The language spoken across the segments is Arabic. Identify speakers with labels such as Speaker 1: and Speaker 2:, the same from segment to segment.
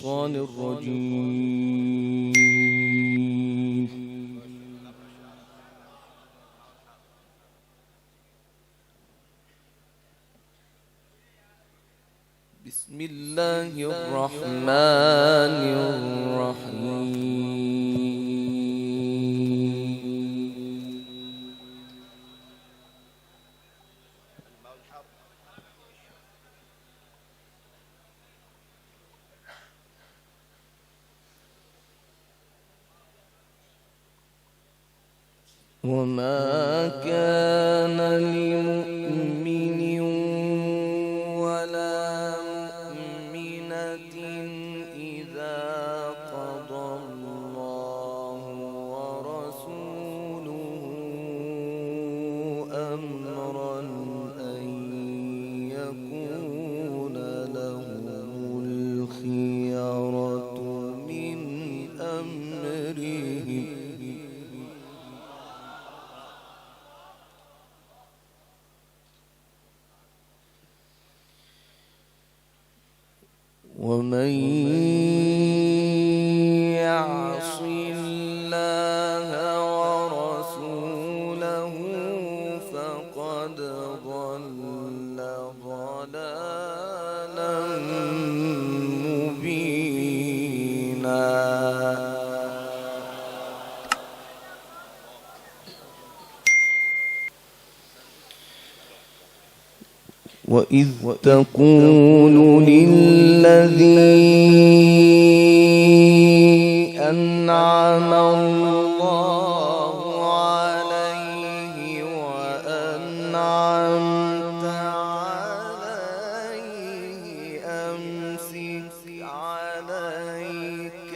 Speaker 1: الشيطان الرجيم. بسم الله الرحمن الرحيم. وما كان لمؤمن ولا مؤمنة إذا قضى الله ورسوله أمرا أن يكون لهم الخيرة من أمرهم. ومن يعص الله ورسوله فقد ضل ضلالا مبينا. وإذ تقول للذي أنعم الله عليه وأنعمت عليه أمسك عليك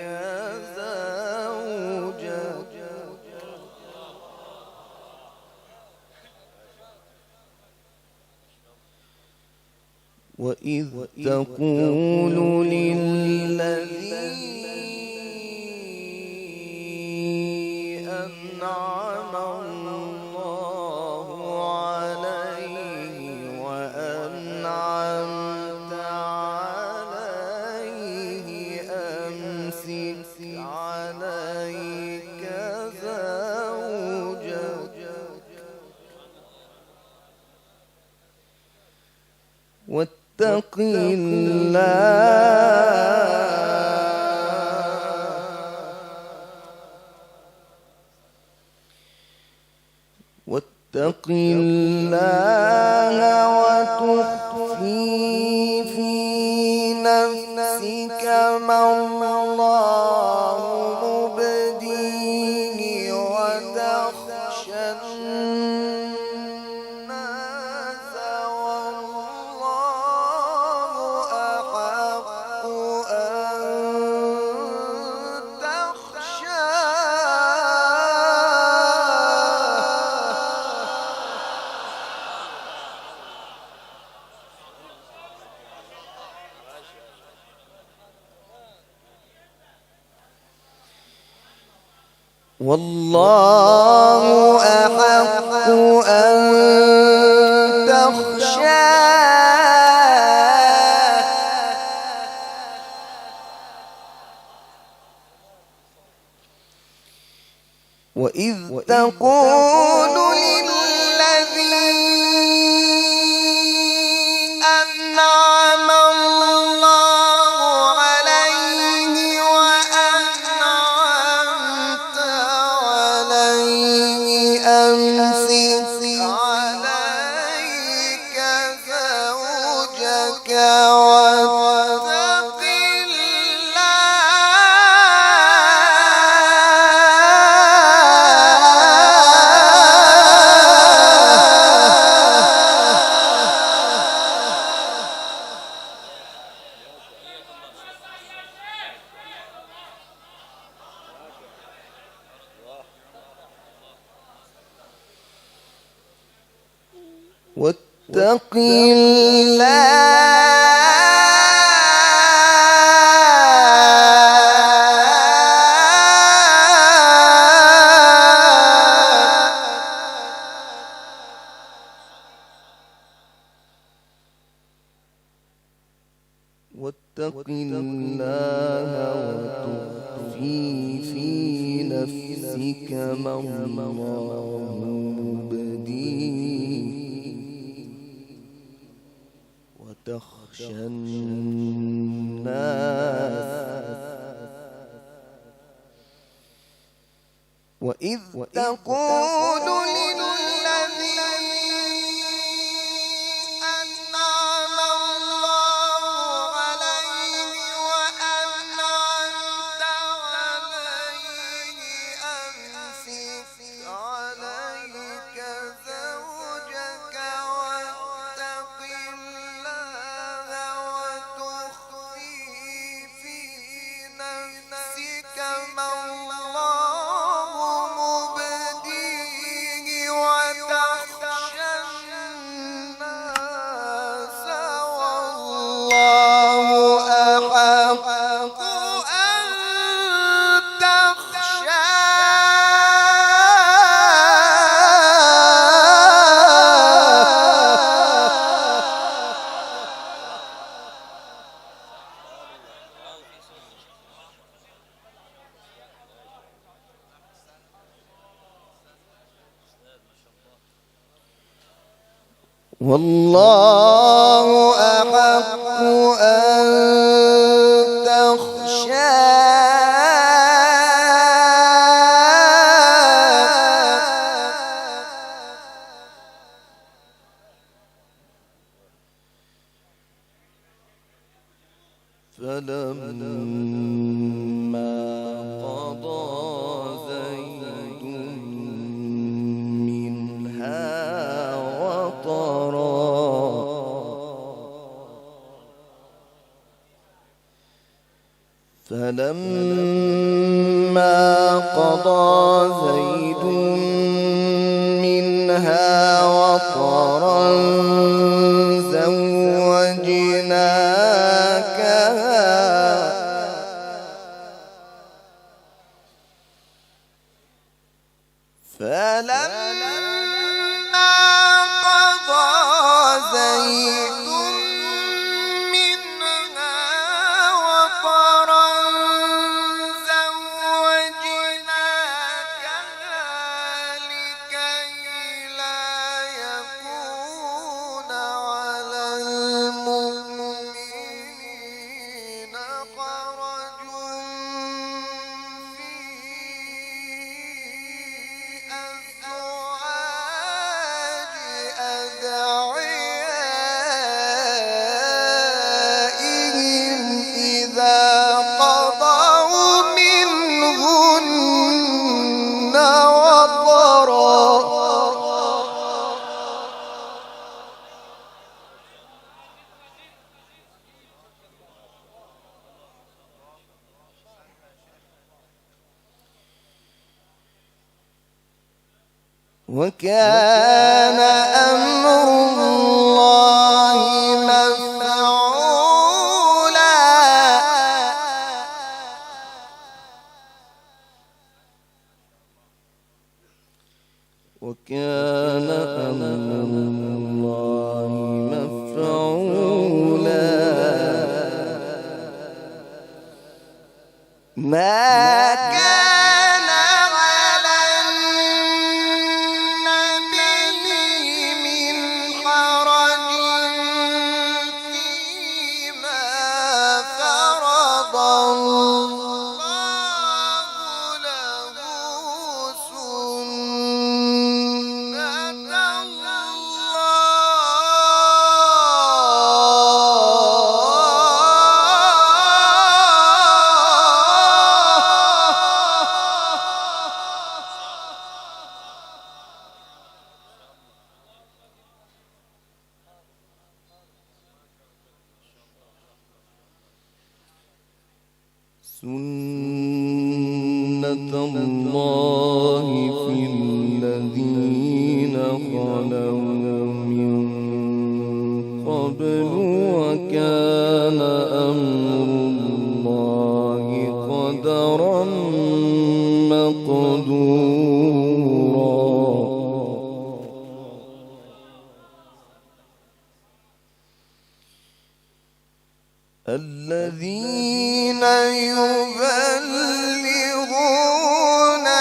Speaker 1: زوجك. وإذ تقول للذي أنعم الله عليه وأنعمت عليه أمسك عليك زوجك واتق الله وتخفي في نفسك ما الله مبديه وتخشى الناس والله أحق أن والله أحق أن تخشاه. وإذ تقول للذي أنعم الله عليه وأنعمت عليه أمسك عليك زوجك واتق واتق الله نفسك ما الله مبديه وتخشى الناس وإذ تقول للذي أنعم الله عليه وأنعمت عليه أمسك عليك زوجك واتق الله وتخفي في نفسك ما الله مبديه وتخشى الناس والله أحق أن والله أحق أن فلما قضى زيد منها وطرا فلما قضى زيد منها وطرا فلما قضى زيد منها وطرا زوجناكها لكي لا يكون على المؤمنين حرج في أزواج أدعيائهم إذا قضوا منهن وطرا وكان أمر الله مفعولا وكان أمر الله مفعولا ما كان على النبي من حرج فيما فرض الله له سنة الله في الذين خلوا من قبل وكان أمر الله قدرا مقدورا الذين يبلغون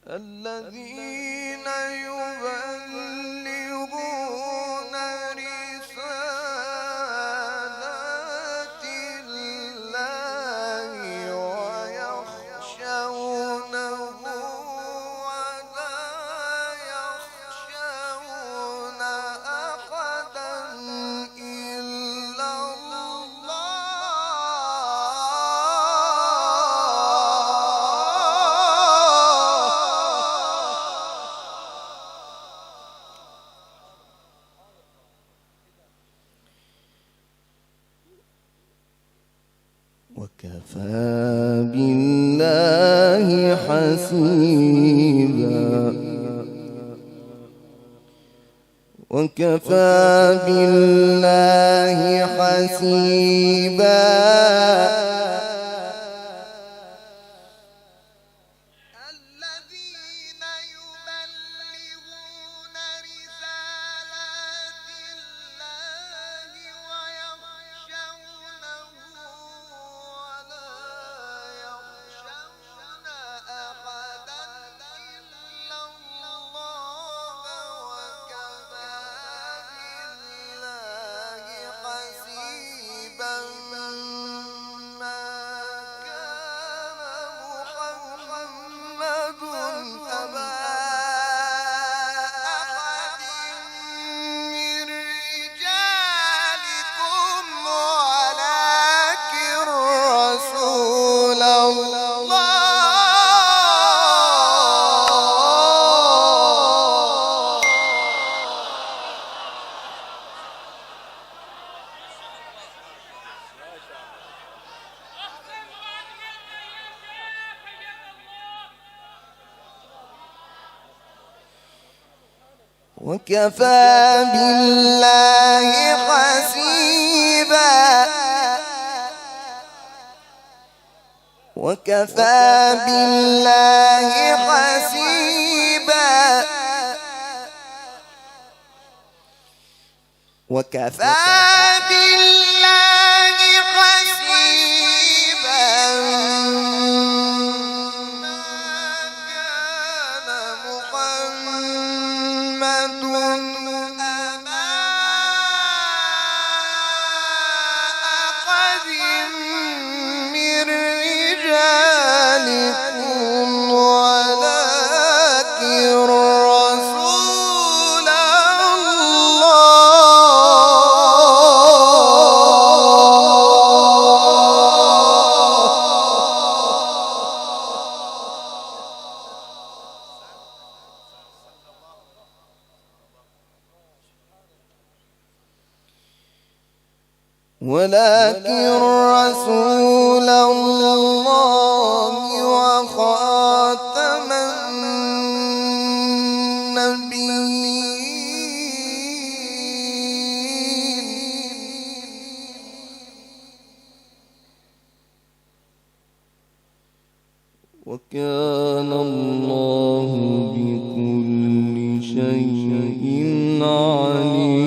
Speaker 1: الذين يبلغون رسالات الله ويخشونه ولا يخشون أحدا إلا وكفى بالله حسيبا وكفى بالله حسيبا الذين يبلغون رسالات الله ويخشونه ولا يخشون أحدا إلا الله وكفى بالله حسيبا ما كان محمد أبا أحد من رجالكم ولكن رسول الله وكفى بالله حسيبا وكفى بالله حسيبا وكفى بالله حسيبا ما كان محمد أبا أحد من رجالكم ولكن رسول الله وخاتم النبيين وكان الله بكل شيء عليما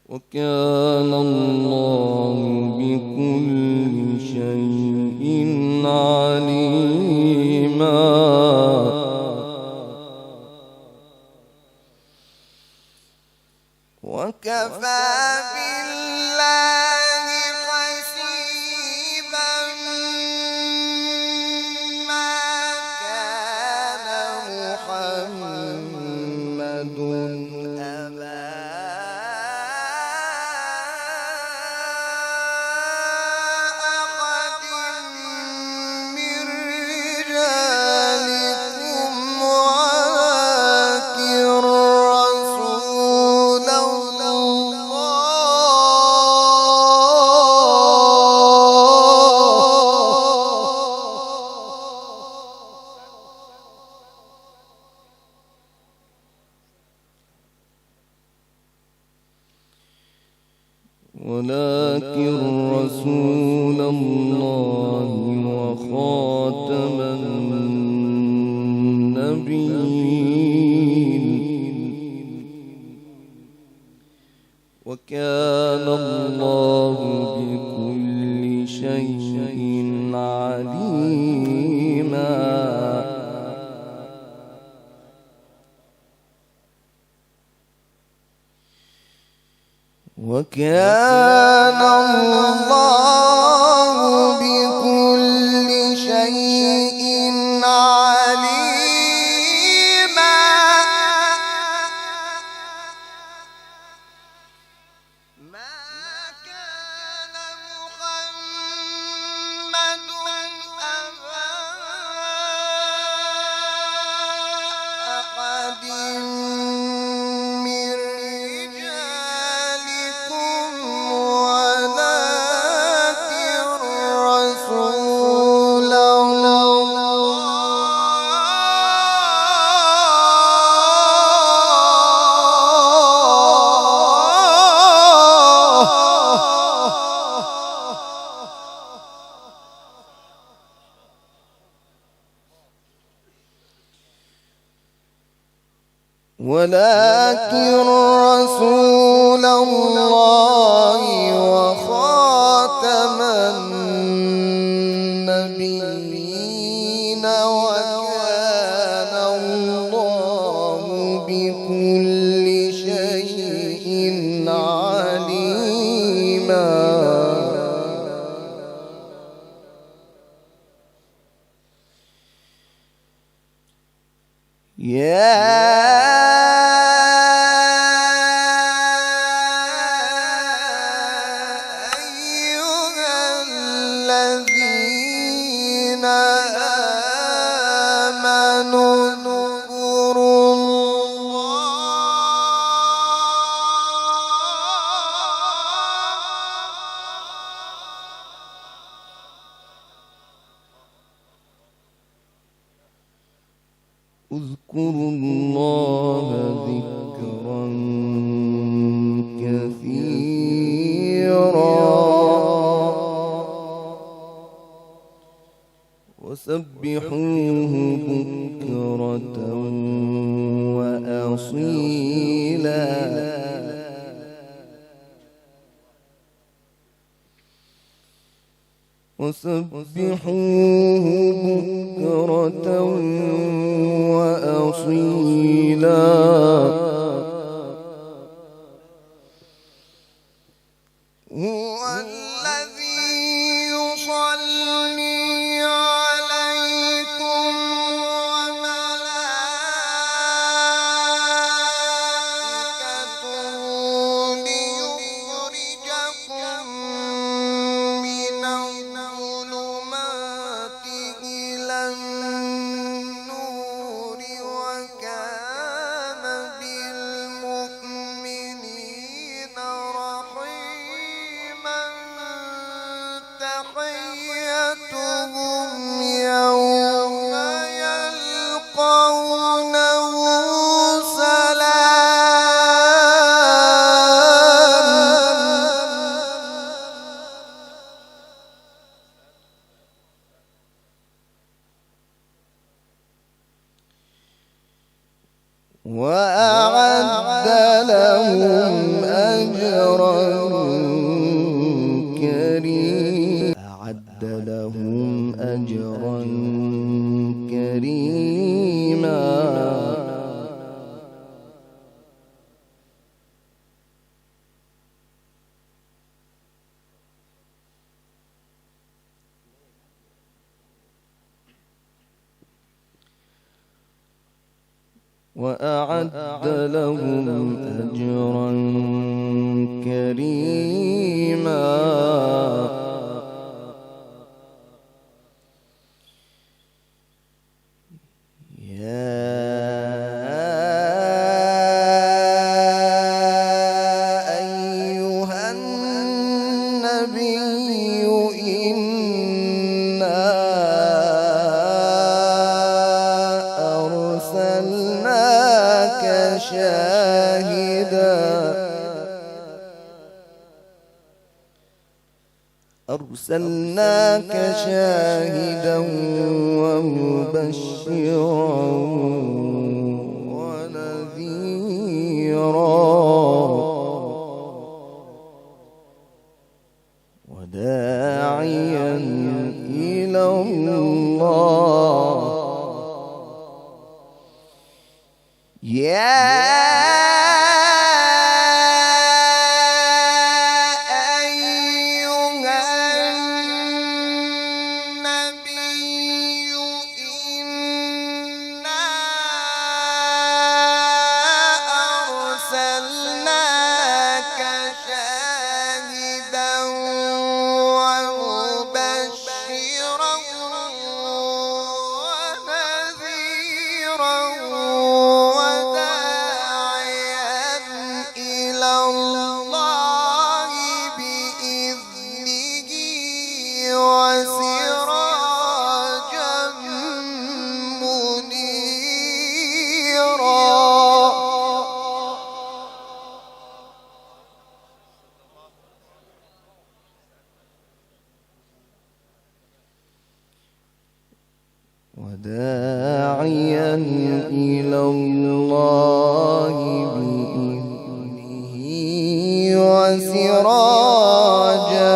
Speaker 1: وكان الله بكل شيء عليما وكفى بالله حسيبا ما كان محمد أبا أحد من رجالكم ولكن رسول الله وخاتم النبيين وكان الله بكل شيء وكان الله بكل شيء عليما. ما كان محمد أبا أحد من رجالكم ولكن رسول الله وخاتم النبيين وكان الله بكل شيء عليما. الذين آمنوا اذكروا الله ذكرا كثيرا وسبحوه بكرة وأصيلا. وسبحوه بكرة وأصيلا. هو الذي يصلي عليكم وملائكته ليخرجكم من الظلمات إلى النور وكان بالمؤمنين رحيما. تحيتهم يوم يلقونه سلام. وأعد لهم أجرا كريما. أعد لهم أجرا كريما. وأعد لهم أجرا كريما. أيها النبي إنا أرسلناك شاهدا ومبشرا ونذيرا وداعيا إلى الله. يا شاهدا ومبشرا ونذيرا وداعيا إلى الله بإذنه وسراجا منيرا. وداعيا إلى الله بإذنه وسراجا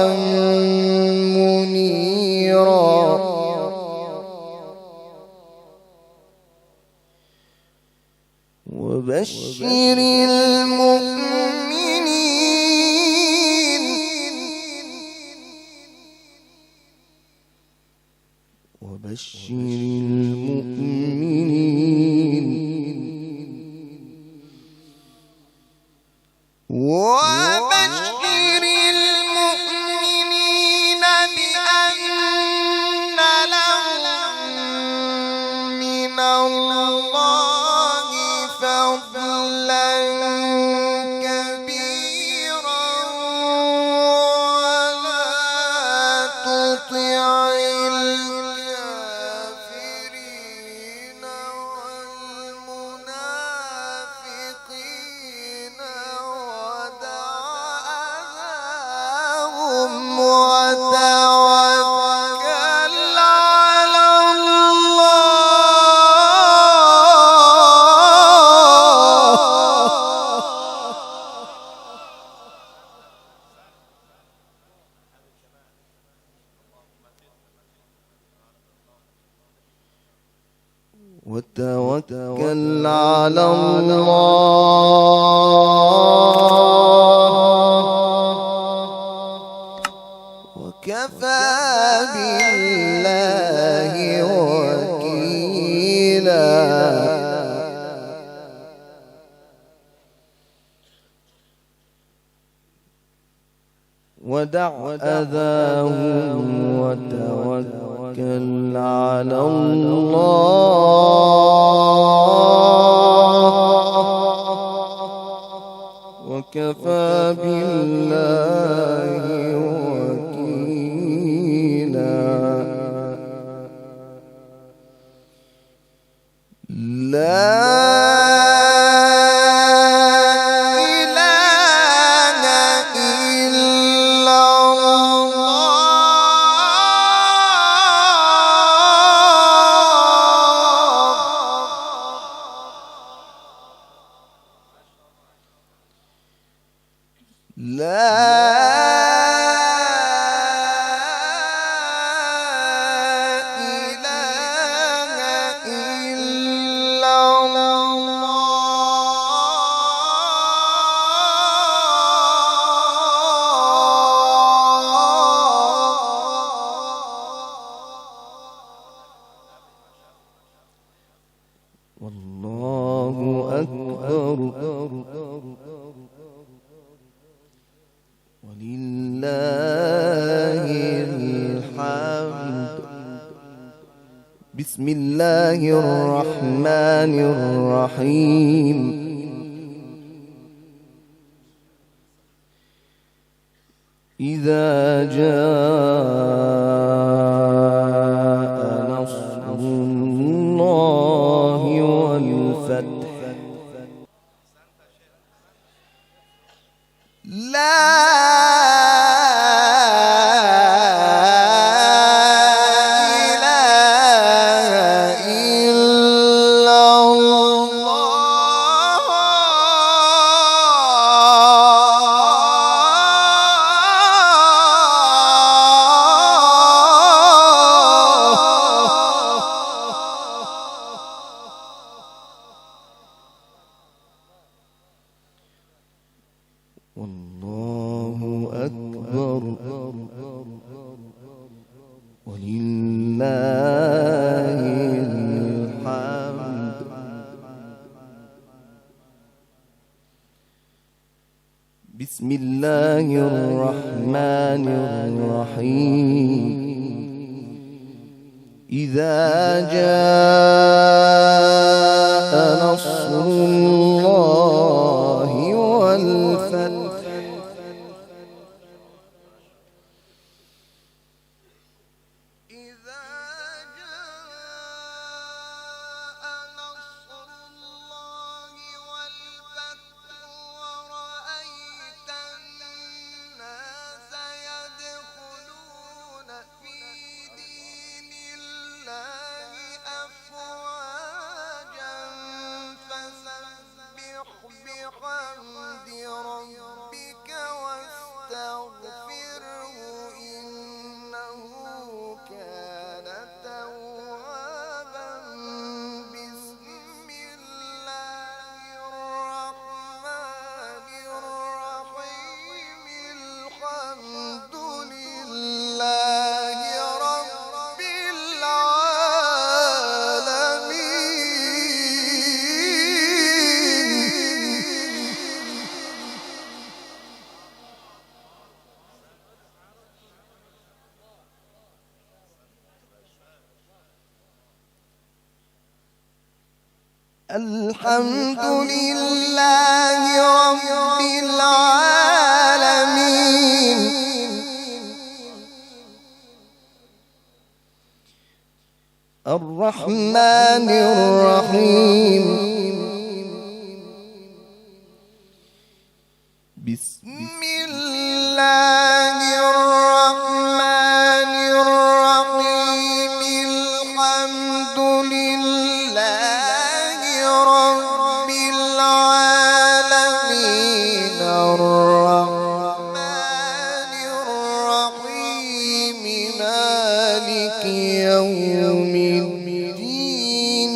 Speaker 1: منيرا. وبشر المؤمنين وبشر المؤمنين وبشر المؤمنين بأن لهم من الله فضلا كبيرا ولا تطع الكافرين والمنافقين ودعهم وتوكل على وتوكل على الله وكفى بالله وكيلا. ودع أذاهم وتوكل على الله وكفى بالله وكيلا. لا والله أكبر ولله الحمد. بسم الله الرحمن الرحيم. إذا جاء نصر الله والفتح لا الله الرحمن الرحيم إذا جاء نصر الله والفتح الحمد لله رب العالمين الرحمن الرحيم بسم الله الرحمن الرحيم الحمد لله رب العالمين الرحمن الرحيم مالك يوم الدين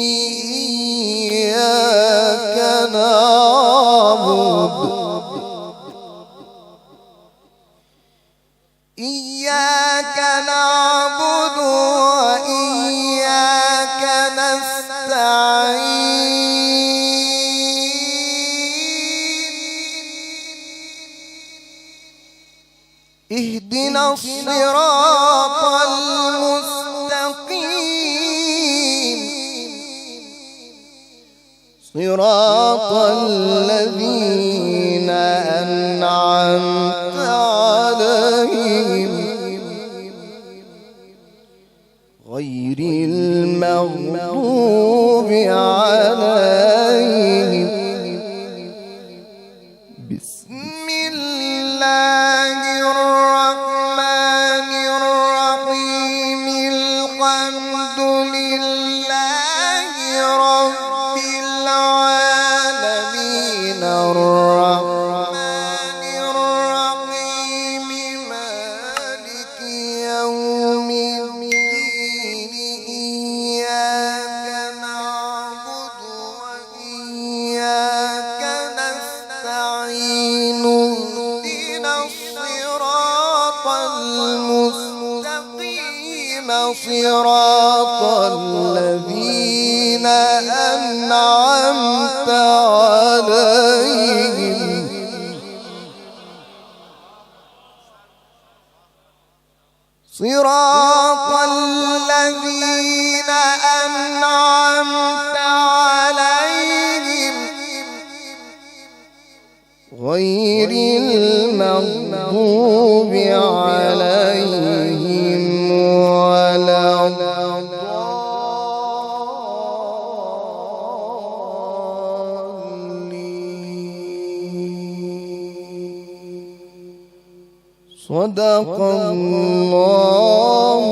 Speaker 1: إياك نعبد وإياك نستعين اهدنا الصراط المستقيم صراط الذين أنعمت عليهم غير المغضوب عليهم بسم الله الرحمن الرحيم الحمد لله رب العالمين الرحمن الرحيم مالك يوم الدين إياك نعبد وإياك نستعين اهدنا الصراط المستقيم صراط الذين أنعمت عليهم صراط الذين أنعمت عليهم غير المغضوب عليهم ولا الضالين صدق الله